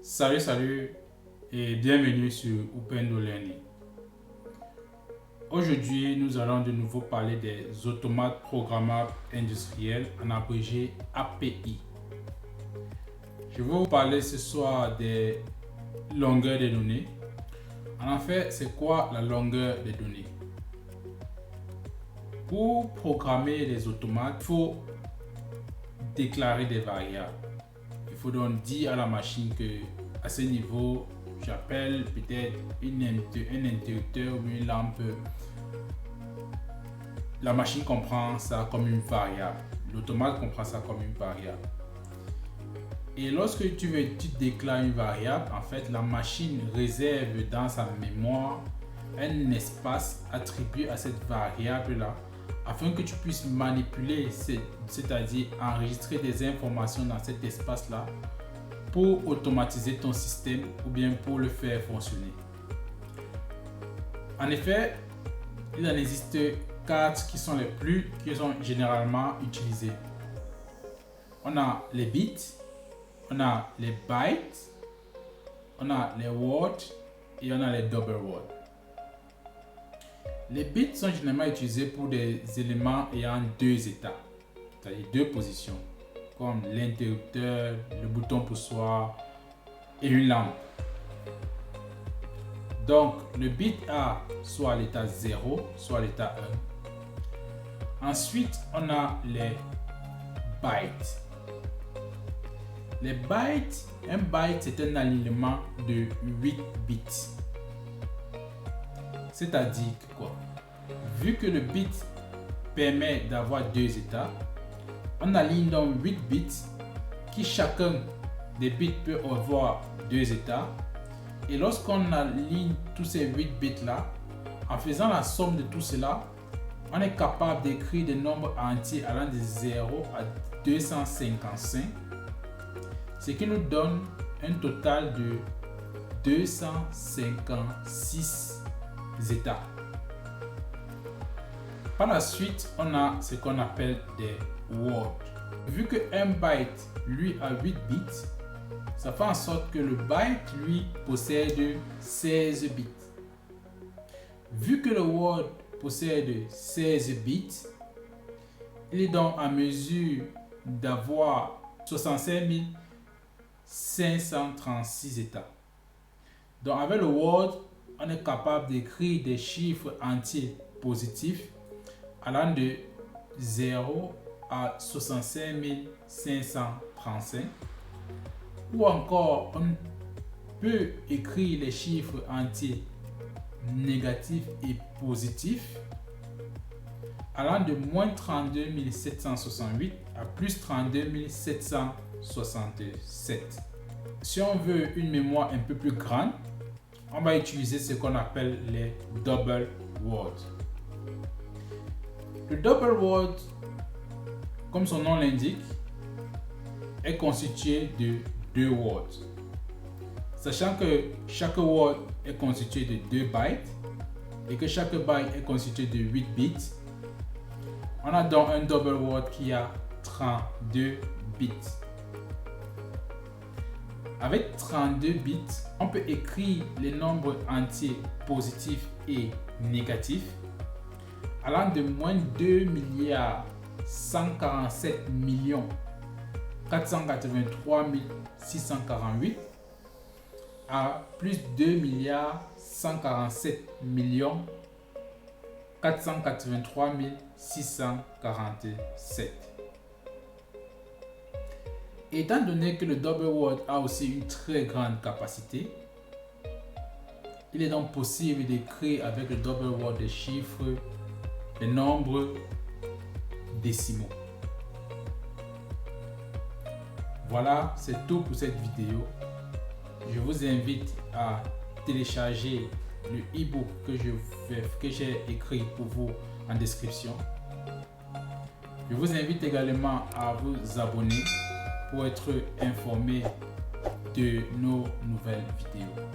Salut et bienvenue sur Upendo Learning. Aujourd'hui, nous allons de nouveau parler des automates programmables industriels, en abrégé API. Je vais vous parler ce soir des longueurs des données. En fait, c'est quoi la longueur des données? Pour programmer les automates, il faut déclarer des variables. Il faut donc dire à la machine que à ce niveau, j'appelle peut-être un interrupteur ou une lampe. La machine comprend ça comme une variable. L'automate comprend ça comme une variable. Et lorsque tu déclares une variable, en fait, la machine réserve dans sa mémoire un espace attribué à cette variable-là afin que tu puisses manipuler, c'est-à-dire enregistrer des informations dans cet espace-là pour automatiser ton système ou bien pour le faire fonctionner. En effet, il en existe 4 qui sont généralement utilisés. On a les bits, on a les bytes, on a les words et on a les double words. Les bits sont généralement utilisés pour des éléments ayant deux états, c'est-à-dire deux positions, comme l'interrupteur, le bouton poussoir et une lampe. Donc, le bit a soit l'état 0, soit l'état 1. Ensuite, on a les bytes. Les bytes, un byte, c'est un alignement de 8 bits. C'est-à-dire que quoi? Vu que le bit permet d'avoir deux états, on aligne donc 8 bits qui chacun des bits peut avoir deux états. Et lorsqu'on aligne tous ces 8 bits là, en faisant la somme de tout cela, on est capable d'écrire des nombres entiers allant de 0 à 255, ce qui nous donne un total de 256 états. Par la suite, on a ce qu'on appelle des words. Vu que un byte, lui, a 8 bits, ça fait en sorte que le byte, lui, possède 16 bits. Vu que le word possède 16 bits, il est donc en mesure d'avoir 65 536 états. Donc avec le word, on est capable d'écrire des chiffres entiers positifs allant de 0 à 65 535. Ou encore, on peut écrire les chiffres entiers négatifs et positifs allant de moins 32 768 à plus 32 767. Si on veut une mémoire un peu plus grande, on va utiliser ce qu'on appelle les double words. Le double word, comme son nom l'indique, est constitué de deux words. Sachant que chaque word est constitué de 2 bytes et que chaque byte est constitué de 8 bits, on a donc un double word qui a 32 bits. Avec 32 bits, on peut écrire les nombres entiers positifs et négatifs allant de moins 2 147 483 648 à plus 2 147 483 647. Étant donné que le double word a aussi une très grande capacité, il est donc possible d'écrire avec le double word des chiffres, des nombres décimaux. Voilà, c'est tout pour cette vidéo. Je vous invite à télécharger le e-book que j'ai écrit pour vous en description. Je vous invite également à vous abonner pour être informé de nos nouvelles vidéos.